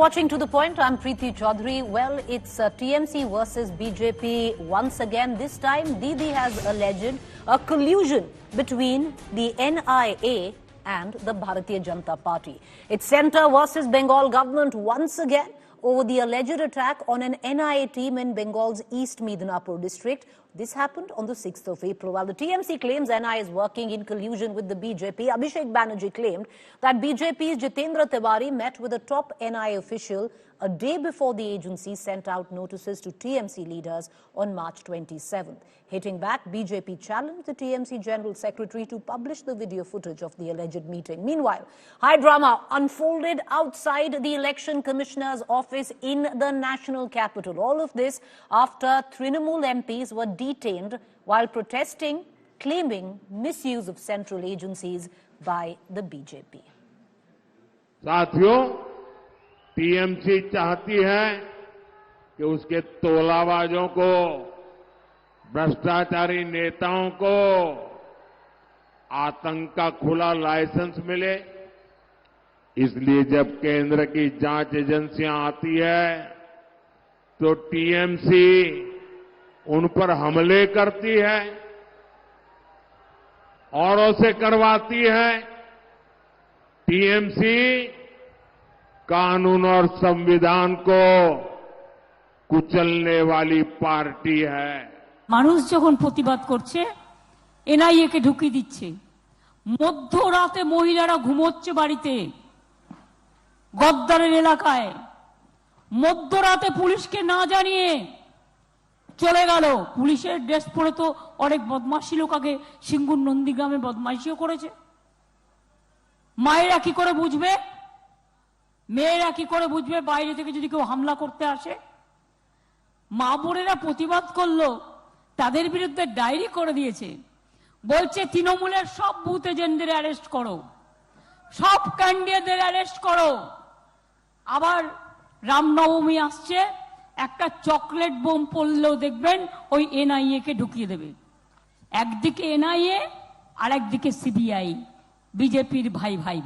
watching To The Point. I'm Preeti Choudhry. Well, it's TMC versus BJP once again. This time, Didi has alleged a collusion between the NIA and the Bharatiya Janata Party. It's Centre versus Bengal government once again over the alleged attack on an NIA team in Bengal's East Midnapur district. This happened on the 6th of April. While the TMC claims NIA is working in collusion with the BJP, Abhishek Banerjee claimed that BJP's Jitendra Tiwari met with a top NIA official a day before the agency sent out notices to TMC leaders on March 27th. Hitting back, BJP challenged the TMC General Secretary to publish the video footage of the alleged meeting. Meanwhile, high drama unfolded outside the Election Commissioner's office in the national capital. All of this after Trinamool MPs were detained while protesting, claiming misuse of central agencies by the BJP. साथियों, TMC चाहती है कि उसके तोलाबाजों को, भ्रष्टाचारी नेताओं को आतंक का खुला लाइसेंस मिले। इसलिए जब केंद्र की जांच एजेंसियां आती है तो टीएमसी उन पर हमले करती है, औरों से करवाती है। टीएमसी कानून और संविधान को कुचलने वाली पार्टी है। মানুষ যখন প্রতিবাদ করছে এনআইএ কে ঢুকিয়ে দিচ্ছে, মধ্যরাতে মহিলারা ঘুমোচ্ছে বাড়িতে, গদ্দারের এলাকায় মধ্যরাতে পুলিশকে না জানিয়ে চলে গেল। পুলিশের ড্রেস পরে তো অনেক বদমাশি লোক আগে সিঙ্গুর নন্দীগ্রামে বদমাশিও করেছে। মায়েরা কি করে বুঝবে, মেয়েরা কি করে বুঝবে বাইরে থেকে যদি কেউ হামলা করতে আসে? মা বোনেরা প্রতিবাদ করলো, তাদের বিরুদ্ধে ডায়েরি করে দিয়েছে। বলছে তৃণমূলের সব বুথ এজেন্টদের অ্যারেস্ট করো, সব ক্যান্ডিডেটদের অ্যারেস্ট করো। আবার রামনবমী আসছে, একটা চকলেট বোম পড়লেও দেখবেন ওই এনআইএ কে ঢুকিয়ে দেবে। একদিকে এনআইএ আর একদিকে সিবিআই, বিজেপির ভাই ভাই,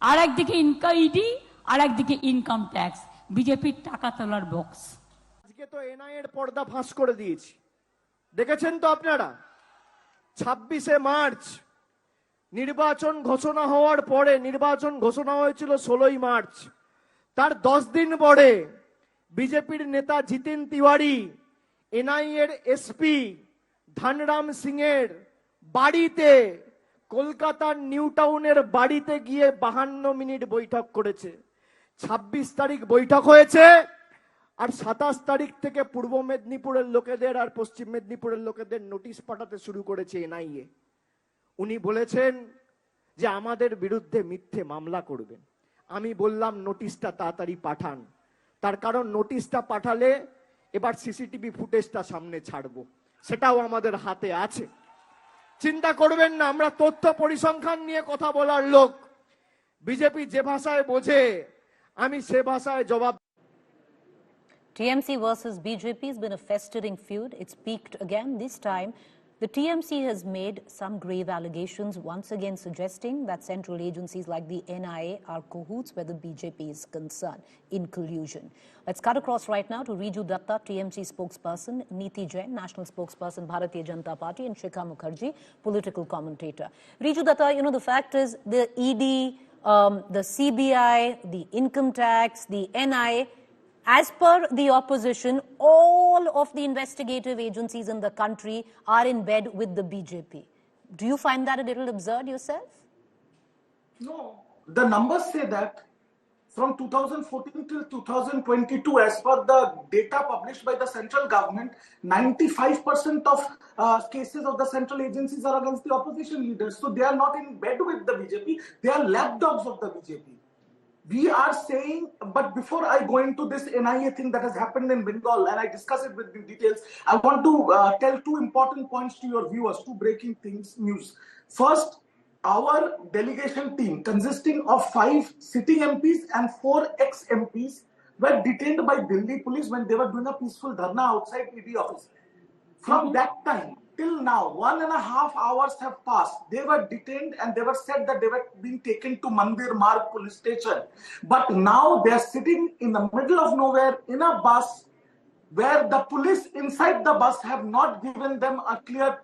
আর একদিকে ইডি আর একদিকে ইনকাম ট্যাক্স, বিজেপির টাকা তোলার বক্স। আজকে তো এনআইএর পর্দা ফাঁস করে দিয়েছি, দেখেছেন তো আপনারা। 26শে মার্চ নির্বাচন ঘোষণা হওয়ার পরে, নির্বাচন ঘোষণা হয়েছিল 16ই মার্চ, তার 10 দিন পরে বিজেপির নেতা জিতেন তিওয়ারি এনআইএর এসপি ধনরাম সিং এর বাড়িতে, কলকাতার নিউ টাউনের বাড়িতে গিয়ে 52 মিনিট বৈঠক করেছে। 26 তারিখ বৈঠক হয়েছে, আর 27 তারিখ থেকে পূর্ব মেদিনীপুরের লোকেদের আর পশ্চিম মেদিনীপুরের লোকেদের নোটিশ পাঠাতে শুরু করেছে এনআইএ। উনি বলেছেন যে আমাদের বিরুদ্ধে মিথ্যে মামলা করবেন। আমি বললাম নোটিশটা তাড়াতাড়ি পাঠান, তার কারণ নোটিশটা পাঠালে এবার সিসিটিভি ফুটেজটা সামনে ছাড়বো, সেটাও আমাদের হাতে আছে। চিন্তা করবেন না, আমরা তথ্য পরিসংখ্যান নিয়ে কথা বলার লোক। বিজেপি যে ভাষায় বোঝে আমি সে ভাষায় জবাব। TMC versus BJP has been a festering feud. It's peaked again. This time, the TMC has made some grave allegations, once again suggesting that central agencies like the NIA are cahoots where the BJP is concerned in collusion. Let's cut across right now to Riju Datta, TMC spokesperson, Neeti Jain, national spokesperson, Bharatiya Janata Party, and Shikha Mukherjee, political commentator. Riju Datta, the fact is the ED, the CBI, the income tax, the NIA, as per the opposition, all of the investigative agencies in the country are in bed with the BJP. Do you find that a little absurd yourself? No, the numbers say that from 2014 till 2022, as per the data published by the central government, 95% of cases of the central agencies are against the opposition leaders. So they are not in bed with the BJP, they are lapdogs of the BJP. We are saying, but before I go into this NIA thing that has happened in Bengal and I discuss it with the details, I want to tell two important points to your viewers, two breaking things, news. First, our delegation team consisting of 5 sitting MPs and 4 ex-MPs were detained by Delhi police when they were doing a peaceful dharna outside ED office. From that time till now, 1.5 hours have passed. They were detained and they were said that they were being taken to Mandir Marg police station. But now they are sitting in the middle of nowhere in a bus where the police inside the bus have not given them a clear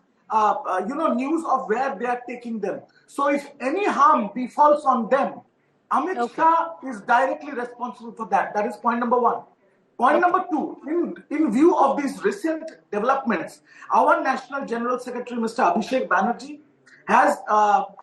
news of where they are taking them. So if any harm befalls on them, Amit Shah is directly responsible for that. That is point number one. Point number two, in view of these recent developments, our National General Secretary, Mr. Abhishek Banerjee, has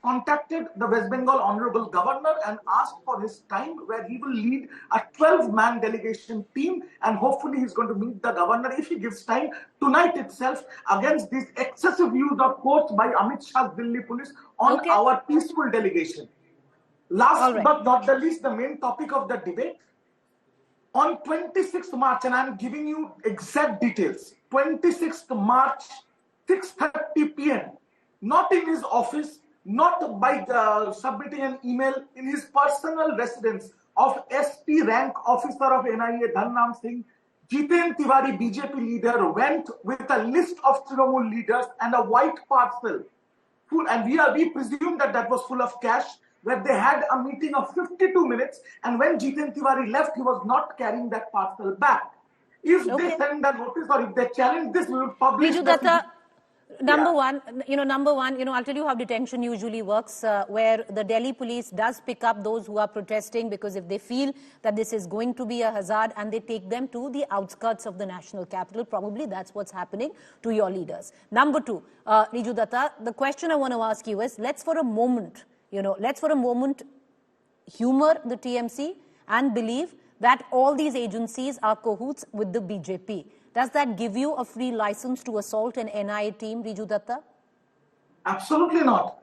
contacted the West Bengal Honorable Governor and asked for his time, where he will lead a 12-man delegation team, and hopefully he's going to meet the governor, if he gives time, tonight itself, against this excessive use of force by Amit Shah's Delhi police on our peaceful delegation. Last but not the least, the main topic of the debate. On 26th March, and I'm giving you exact details, 26th March, 6:30 p.m., not in his office, not by submitting an email, in his personal residence of SP rank officer of NIA Dharnam Singh, Detained Tiwari BJP leader went with a list of Trinamool leaders and a white parcel, and we presume that was full of cash, where they had a meeting of 52 minutes, and when Detained Tiwari left, he was not carrying that parcel back. If they send a notice or if they challenge this, we will publish Number one, I'll tell you how detention usually works, where the Delhi police does pick up those who are protesting, because if they feel that this is going to be a hazard, and they take them to the outskirts of the national capital. Probably that's what's happening to your leaders. Number two, Riju Datta, the question I want to ask you is, let's for a moment humor the TMC and believe that all these agencies are cahoots with the BJP. Does that give you a free license to assault an NIA team, Riju Datta? Absolutely not.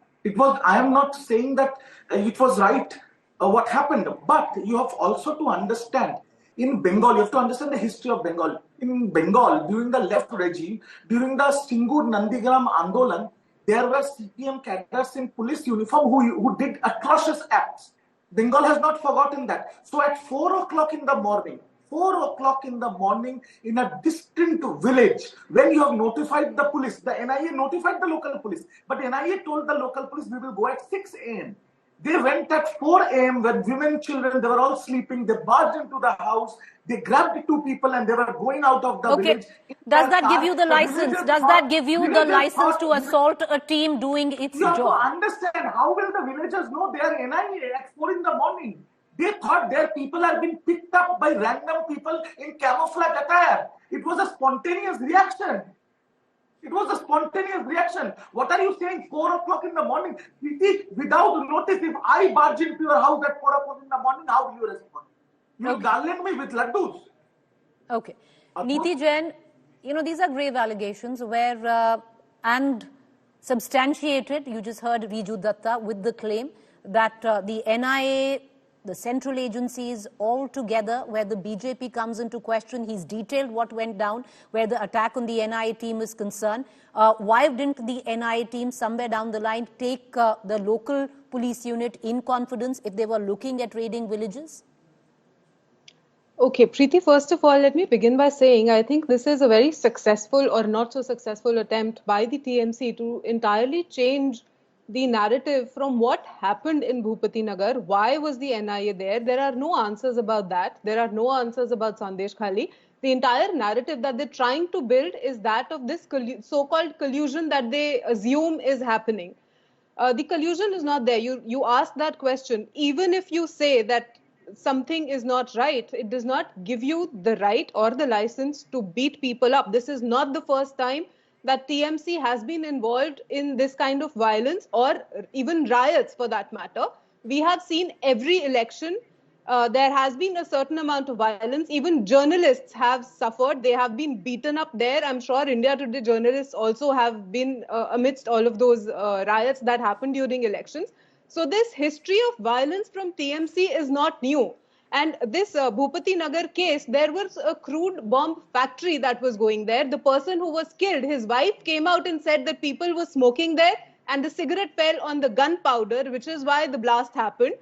I am not saying that it was right what happened, but you have also to understand, in Bengal, you have to understand the history of Bengal. In Bengal, during the left regime, during the Singur Nandigram Andolan, there were CPM cadres in police uniform who did atrocious acts. Bengal has not forgotten that. So at 4 o'clock in the morning, in a distant village, when you have notified the police, the NIA notified the local police, but NIA told the local police, we will go at 6 a.m. They went at 4 a.m. when women, children, they were all sleeping. They barged into the house. They grabbed two people and they were going out of the village. Does that give you the license? Does that give you the license to assault a team doing its job? You have to understand, how will the villagers know they are NIA at 4 in the morning? They thought their people are being picked up by random people in camouflage attire. It was a spontaneous reaction. What are you saying? 4 o'clock in the morning? Without notice, if I barge into your house at 4 o'clock in the morning, how will you respond? You will garland me with laddus. Okay. Neeti Jain, these are grave allegations where, and substantiated, you just heard Riju Datta with the claim that the NIA, the central agencies all together, where the BJP comes into question. He's detailed what went down, where the attack on the NIA team is concerned. Why didn't the NIA team somewhere down the line take the local police unit in confidence if they were looking at raiding villages? Okay, Preeti, first of all, let me begin by saying I think this is a very successful or not so successful attempt by the TMC to entirely change the narrative from what happened in Bhupati Nagar. Why was the NIA there? There are no answers about that. There are no answers about Sandesh Khali. The entire narrative that they're trying to build is that of this so-called collusion that they assume is happening. The collusion is not there. You ask that question. Even if you say that something is not right, it does not give you the right or the license to beat people up. This is not the first time that TMC has been involved in this kind of violence or even riots for that matter. We have seen every election, there has been a certain amount of violence. Even journalists have suffered. They have been beaten up there. I'm sure India Today journalists also have been amidst all of those riots that happened during elections. So this history of violence from TMC is not new. And this Bhupati Nagar case, there was a crude bomb factory that was going there. The person who was killed, his wife came out and said that people were smoking there and the cigarette fell on the gunpowder, which is why the blast happened.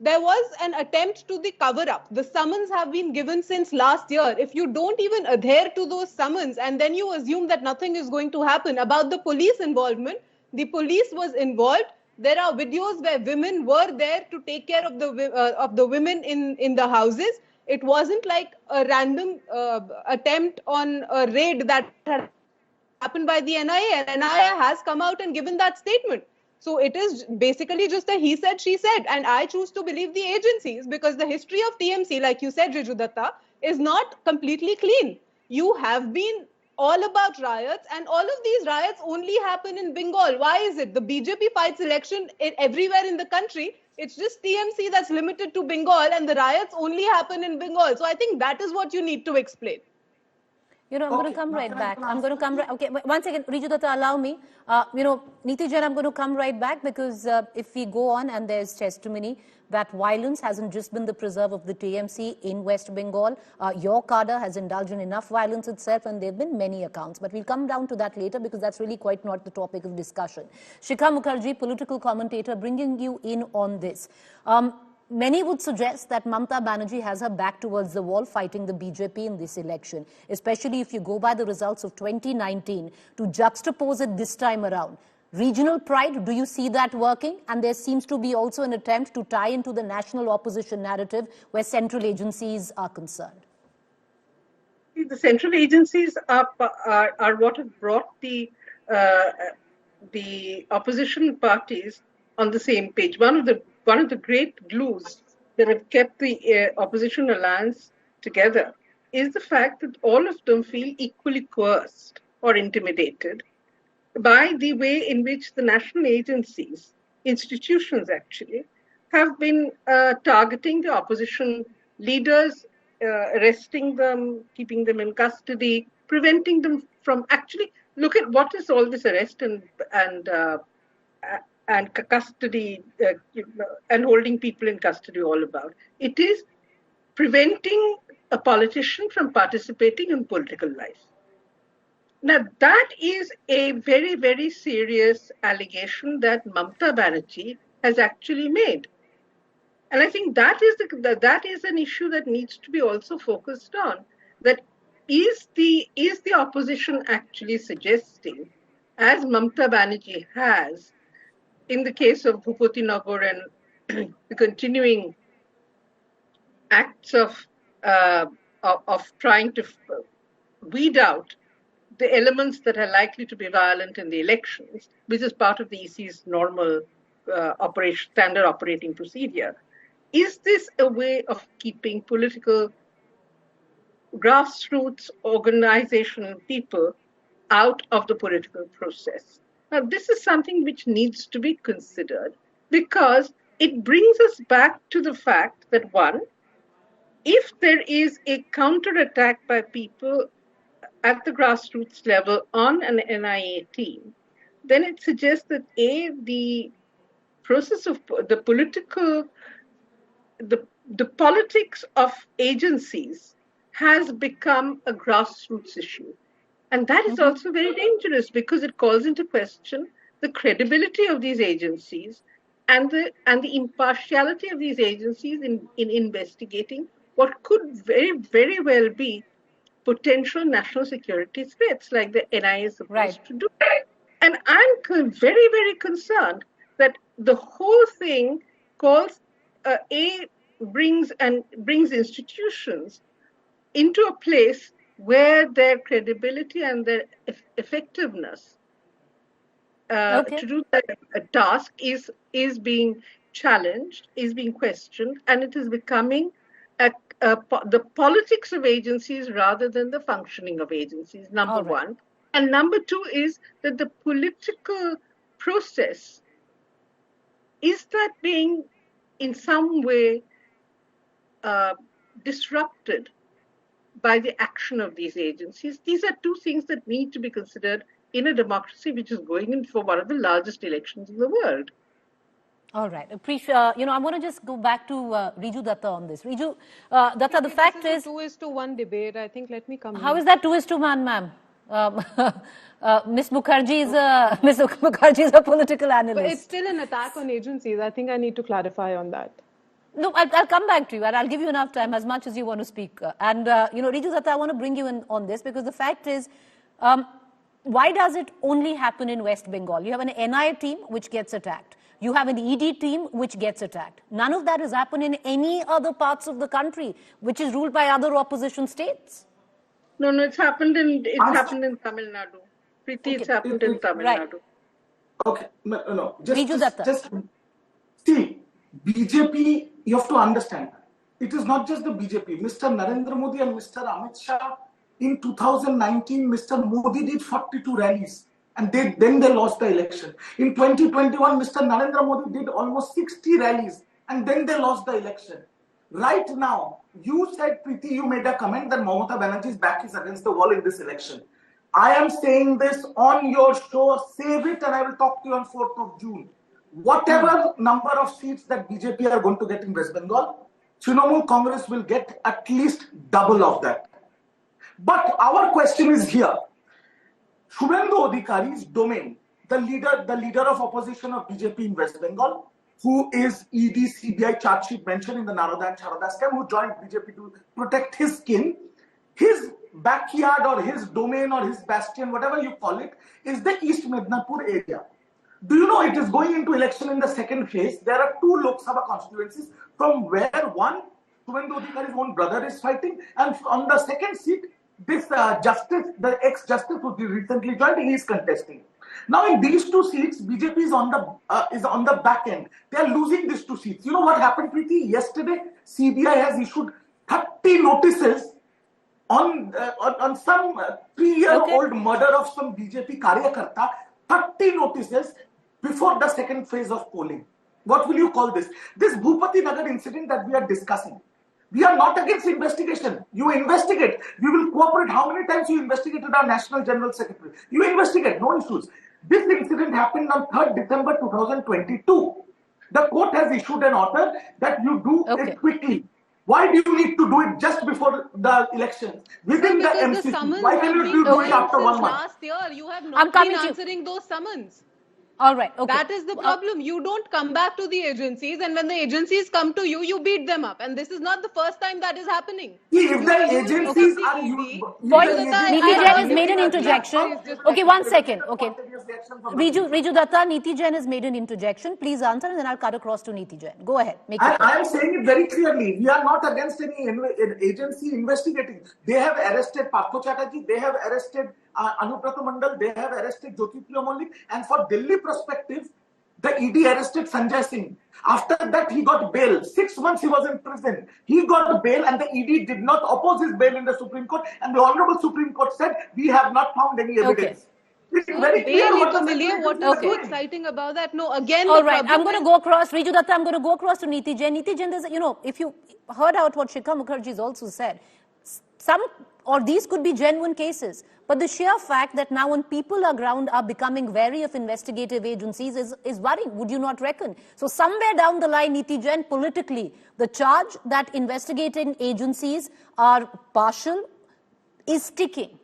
there was an attempt to the cover-up. The summons have been given since last year. If you don't even adhere to those summons and then you assume that nothing is going to happen, about the police involvement, the police was involved. There are videos where women were there to take care of the women in the houses. It wasn't like a random attempt on a raid that had happened by the NIA, and NIA has come out and given that statement. So it is basically just a he said, she said, and I choose to believe the agencies because the history of TMC, like you said, Riju Datta, is not completely clean. You have been all about riots, and all of these riots only happen in Bengal. Why is it? The BJP fights election everywhere in the country. It's just TMC that's limited to Bengal, and the riots only happen in Bengal. So I think that is what you need to explain. I'm going to come right back. I'm going to come right. Okay, one second, Riju Datta, allow me. Niti Jain, I'm going to come right back because if we go on and there's testimony that violence hasn't just been the preserve of the TMC in West Bengal. Your cadre has indulged in enough violence itself, and there have been many accounts. But we'll come down to that later because that's really quite not the topic of discussion. Shikha Mukherjee, political commentator, bringing you in on this. Many would suggest that Mamata Banerjee has her back towards the wall fighting the BJP in this election, especially if you go by the results of 2019 to juxtapose it this time around. Regional pride, do you see that working? And there seems to be also an attempt to tie into the national opposition narrative where central agencies are concerned. The central agencies are what have brought the opposition parties on the same page. One of the great glues that have kept the opposition alliance together is the fact that all of them feel equally coerced or intimidated by the way in which the national agencies, institutions actually, have been targeting the opposition leaders, arresting them, keeping them in custody, preventing them from actually, look at what is all this arrest and custody and holding people in custody all about. It is preventing a politician from participating in political life. Now, that is a very, very serious allegation that Mamata Banerjee has actually made. And I think that is an issue that needs to be also focused on. That is the opposition actually suggesting, as Mamata Banerjee has, in the case of Bhupati Nagar and the continuing acts of trying to weed out the elements that are likely to be violent in the elections, which is part of the EC's normal standard operating procedure. Is this a way of keeping political grassroots organizational people out of the political process? Now, this is something which needs to be considered because it brings us back to the fact that, one, if there is a counterattack by people at the grassroots level on an NIA team, then it suggests that the process of the politics of agencies has become a grassroots issue. And that is also very dangerous because it calls into question the credibility of these agencies and the impartiality of these agencies in investigating what could very, very well be potential national security threats like the NIA is supposed to do. And I'm very, very concerned that the whole thing brings institutions into a place where their credibility and their effectiveness to do that task is being challenged, is being questioned, and it is becoming the politics of agencies rather than the functioning of agencies, number one. And number two is that the political process, is that being in some way disrupted by the action of these agencies? These are two things that need to be considered in a democracy which is going in for one of the largest elections in the world. All right. I want to just go back to Riju Datta on this. Riju Datta, the fact is... 2:1 debate. I think, let me come How is that 2:1, ma'am? Ms. Mukherjee is a political analyst. But it's still an attack on agencies. I think I need to clarify on that. No, I'll come back to you, and I'll give you enough time, as much as you want to speak. Riju Datta, I want to bring you in on this, because the fact is, why does it only happen in West Bengal? You have an NIA team which gets attacked. You have an ED team which gets attacked. None of that has happened in any other parts of the country, which is ruled by other opposition states. No, it's happened in Tamil Nadu. Preeti, it's happened in Tamil Nadu. Okay, no. Just see, BJP, you have to understand, it is not just the BJP. Mr. Narendra Modi and Mr. Amit Shah, in 2019, Mr. Modi did 42 rallies, and then they lost the election. In 2021, Mr. Narendra Modi did almost 60 rallies, and then they lost the election. Right now, you said, Preeti, you made a comment that Mamata Banerjee's back is against the wall in this election. I am saying this on your show, save it, and I will talk to you on 4th of June. Whatever number of seats that BJP are going to get in West Bengal, Trinamool Congress will get at least double of that. But our question is here. Shubhendu Adhikari's domain, the leader of opposition of BJP in West Bengal, who is ED CBI charge sheet mentioned in the Naroda and Charoda scam, who joined BJP to protect his skin, his backyard or his domain or his bastion, whatever you call it, is the East Midnapur area. Do you know it is going into election in the second phase? There are 2 Lok Sabha constituencies from where one, Shubhendu Adhikari's own brother is fighting, and on the second seat, this the ex-justice who recently joined, he is contesting. Now in these 2 seats, BJP is on the back end. They are losing these 2 seats. You know what happened, Preeti? Yesterday, CBI has issued 30 notices on some 3-year-old murder of some BJP Karyakarta. 30 notices before the second phase of polling. What will you call this? This Bhupati Nagar incident that we are discussing. We are not against investigation. You investigate. We will cooperate. How many times you investigated our National General Secretary? You investigate. No issues. This incident happened on 3rd December 2022. The court has issued an order that you do it quickly. Why do you need to do it just before the election? Within the MCC. Why can you do it after 1 month? Last year, you have not been answering those summons. All right. Okay. That is the problem. You don't come back to the agencies, and when the agencies come to you, you beat them up. And this is not the first time that is happening. See, if the agencies are Neeti Jain has made an interjection. Okay, 1 second. Okay. Riju Datta, Neeti Jain has made an interjection. Please answer, and then I'll cut across to Neeti Jain. Go ahead. I am saying it very clearly. We are not against any agency investigating. They have arrested Partho Chatterjee. They have arrested Anubrata Mandal, they have arrested Jyotipriya Mallik, and for Delhi perspective, the ED arrested Sanjay Singh. After that, he got bail. 6 months he was in prison. He got bail, and the ED did not oppose his bail in the Supreme Court, and the Honorable Supreme Court said, we have not found any evidence. It's very clear what is so exciting about that? No, again. All right, I'm going to go across. Riju Datta, I'm going to go across to Neeti Jain. Neeti Jain, if you heard out what Shikha Mukherjee has also said, these could be genuine cases. But the sheer fact that now when people on ground are becoming wary of investigative agencies is worrying, would you not reckon? So somewhere down the line, Neeti Jain, politically, the charge that investigating agencies are partial is sticking.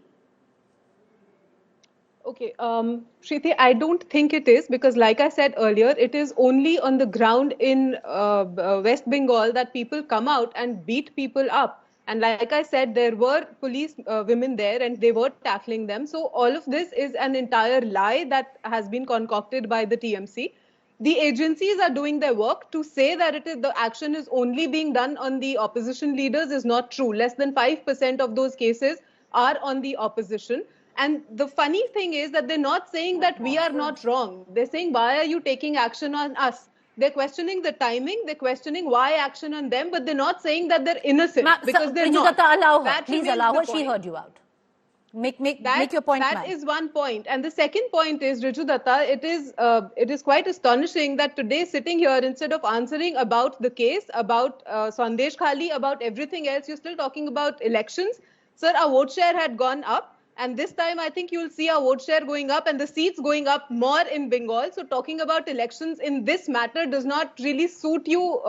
Okay, Preeti, I don't think it is, because like I said earlier, it is only on the ground in West Bengal that people come out and beat people up. And like I said, there were police women there and they were tackling them. So all of this is an entire lie that has been concocted by the TMC. The agencies are doing their work. To say that the action is only being done on the opposition leaders is not true. Less than 5% of those cases are on the opposition. And the funny thing is that they're not saying that we are not wrong. They're saying, why are you taking action on us? They're questioning the timing, they're questioning why action on them, but they're not saying that they're innocent, because they're not. Allow her. Please allow her. She heard you out. Make your point. That is one point. And the second point is, Riju Datta, it is quite astonishing that today, sitting here, instead of answering about the case, about Sandesh Khali, about everything else, you're still talking about elections. Sir, our vote share had gone up. And this time, I think you'll see our vote share going up and the seats going up more in Bengal. So talking about elections in this matter does not really suit you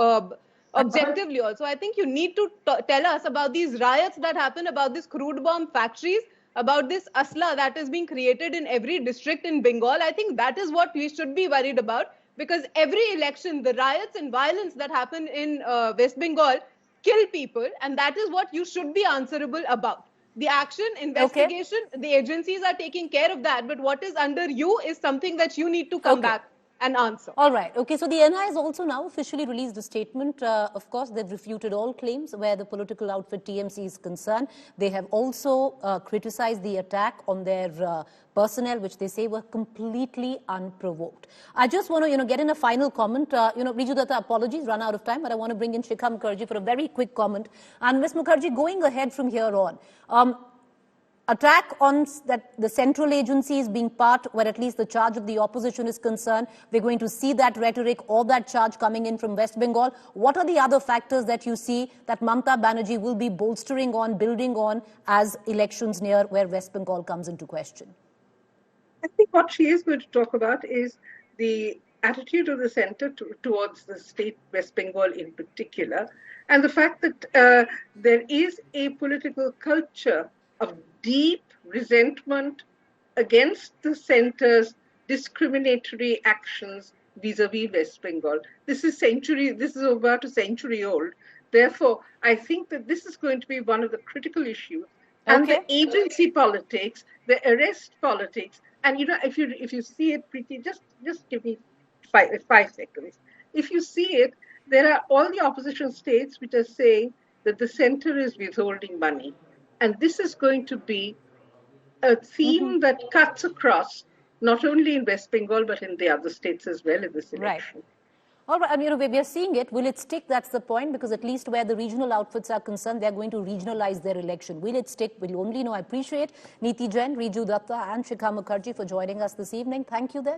objectively also. I think you need to tell us about these riots that happen, about these crude bomb factories, about this asla that is being created in every district in Bengal. I think that is what we should be worried about. because every election, the riots and violence that happen in West Bengal kill people, and that is what you should be answerable about. The action, investigation, the agencies are taking care of that, but what is under you is something that you need to come back and answer. All right. Okay. So the NIA has also now officially released a statement. Of course, they've refuted all claims where the political outfit TMC is concerned. They have also criticized the attack on their personnel, which they say were completely unprovoked. I just want to, get in a final comment. Riju Datta, apologies, run out of time, but I want to bring in Shikha Mukherjee for a very quick comment. And Ms. Mukherjee, going ahead from here on, attack on that the central agencies being part, where at least the charge of the opposition is concerned, we're going to see that rhetoric or that charge coming in from West Bengal. What are the other factors that you see that Mamata Banerjee will be bolstering on, building on as elections near where West Bengal comes into question? I think what she is going to talk about is the attitude of the centre towards the state West Bengal in particular, and the fact that there is a political culture of deep resentment against the centre's discriminatory actions vis-a-vis West Bengal. This is about a century old. Therefore, I think that this is going to be one of the critical issues. And the agency politics, the arrest politics, and if you see it, Preeti, just give me five seconds. If you see it, there are all the opposition states which are saying that the centre is withholding money. And this is going to be a theme that cuts across, not only in West Bengal, but in the other states as well in this election. Right. All right, and we are seeing it. Will it stick? That's the point, because at least where the regional outfits are concerned, they're going to regionalize their election. Will it stick? We'll only know. I appreciate Neeti Jain, Riju Datta and Shikha Mukherjee for joining us this evening. Thank you then.